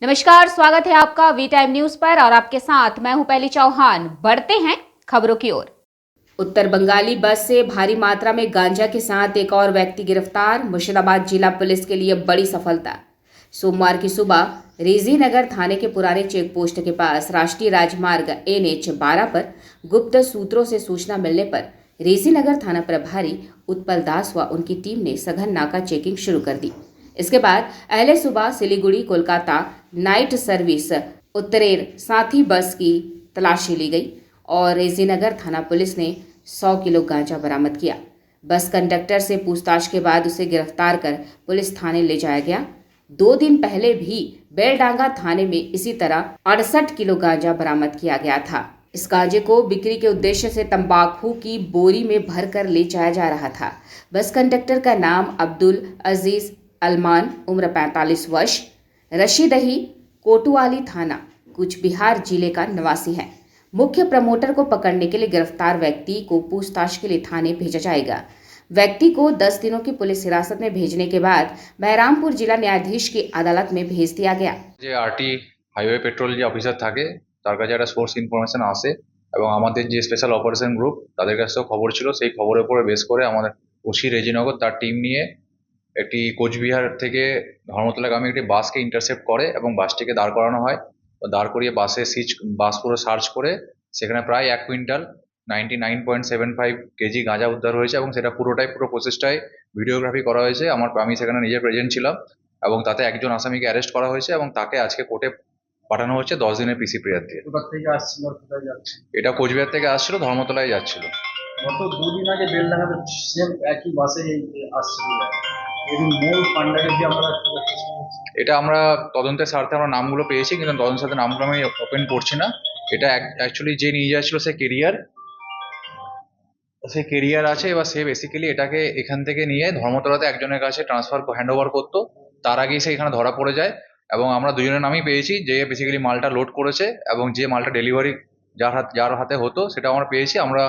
नमस्कार, स्वागत है आपका वी टाइम न्यूज पर और आपके साथ मैं हूं पहली चौहान। बढ़ते हैं खबरों की ओर। उत्तर बंगाली बस से भारी मात्रा में गांजा के साथ एक और व्यक्ति गिरफ्तार। मुर्शिदाबाद जिला पुलिस के लिए बड़ी सफलता। सोमवार की सुबह रेजी नगर थाने के पुराने चेक पोस्ट के पास राष्ट्रीय राजमार्ग NH 12 पर गुप्त सूत्रों से सूचना मिलने पर रेजी नगर थाना प्रभारी उत्पल दास व उनकी टीम ने सघन नाका चेकिंग शुरू कर दी। इसके बाद अहले सुबह सिलीगुड़ी कोलकाता नाइट सर्विस उत्तरेर साथी बस की तलाशी ली गई और रेजीनगर थाना पुलिस ने 100 किलो गांजा बरामद किया। बस कंडक्टर से पूछताछ के बाद उसे गिरफ्तार कर पुलिस थाने ले जाया गया। 2 दिन पहले भी बेलडांगा थाने में इसी तरह 68 किलो गांजा बरामद किया गया था। इस गांजे को बिक्री के उद्देश्य से तंबाकू की बोरी में भरकर ले जाया जा रहा था। बस कंडक्टर का नाम अब्दुल अजीज अलमान, उम्र 45 वर्ष, रशीदही कोतवाली थाना कूच बिहार जिले का निवासी है। मुख्य प्रमोटर को पकड़ने के लिए गिरफ्तार व्यक्ति को पूछताछ के लिए थाने भेजा जाएगा। व्यक्ति को 10 दिनों की पुलिस हिरासत में भेजने के बाद बहरामपुर जिला न्यायाधीश की अदालत में भेज दिया गया। যে আরটি হাইওয়ে পেট্রোল যে অফিসার থাকে তার কাছে একটা সোর্স ইনফরমেশন আসে এবং আমাদের যে স্পেশাল অপারেশন গ্রুপ তাদের কাছেও খবর ছিল। সেই খবরের উপরে বেস করে আমাদের ওসি রেজিনগর তার টিম নিয়ে একটি কোচবিহার থেকে ধর্মতলাগামী একটি বাসকে ইন্টারসেপ্ট করে এবং বাসটিকে দাঁড় করানো হয়। দাঁড় করিয়ে বাস পুরো সার্চ করে সেখানে প্রায় 1 কুইন্টাল 99.75 কেজি গাঁজা উদ্ধার হয়েছে এবং সেটা পুরো প্রসেসটাই ভিডিওগ্রাফি করা হয়েছে। আমি সেখানে নিজে প্রেজেন্ট ছিলাম এবং তাতে একজন আসামিকে অ্যারেস্ট করা হয়েছে এবং তাকে আজকে কোর্টে পাঠানো হচ্ছে 10 দিনের পিসি পিরিয়ড দিয়ে। এটা কোচবিহার থেকে আসছিল, ধর্মতলায় যাচ্ছিল। গত 2 দিন আগে বেলডাঙ্গাতে সেম একই বাসে আসছিল। মূল পান্ডাকে দিয়ে আমরা এটা আমরা তদন্তের স্বার্থে আমরা নামগুলো পেয়েছি, কিন্তু তদন্তের সাথে নামগুলো আমি ওপেন করছি না। এটা অ্যাকচুয়ালি যে নিয়ে যাচ্ছিল সে কেরিয়ার আছে, এবার সে বেসিক্যালি এটাকে এখান থেকে নিয়ে ধর্মতলাতে একজনের কাছে হ্যান্ড ওভার করতো। তার আগেই সে এখানে ধরা পড়ে যায় এবং আমরা দুজনের নামই পেয়েছি, যে বেসিক্যালি মালটা লোড করেছে এবং যে মালটা ডেলিভারি যার হাতে হতো সেটা আমরা পেয়েছি। আমরা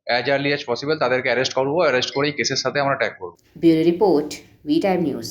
অ্যাজ আর্লি অ্যাজ পসিবল তাদেরকে অ্যারেস্ট করবো, অ্যারেস্ট করেই কেসের সাথে আমরা ট্যাগ করবো। Bureau report V time news.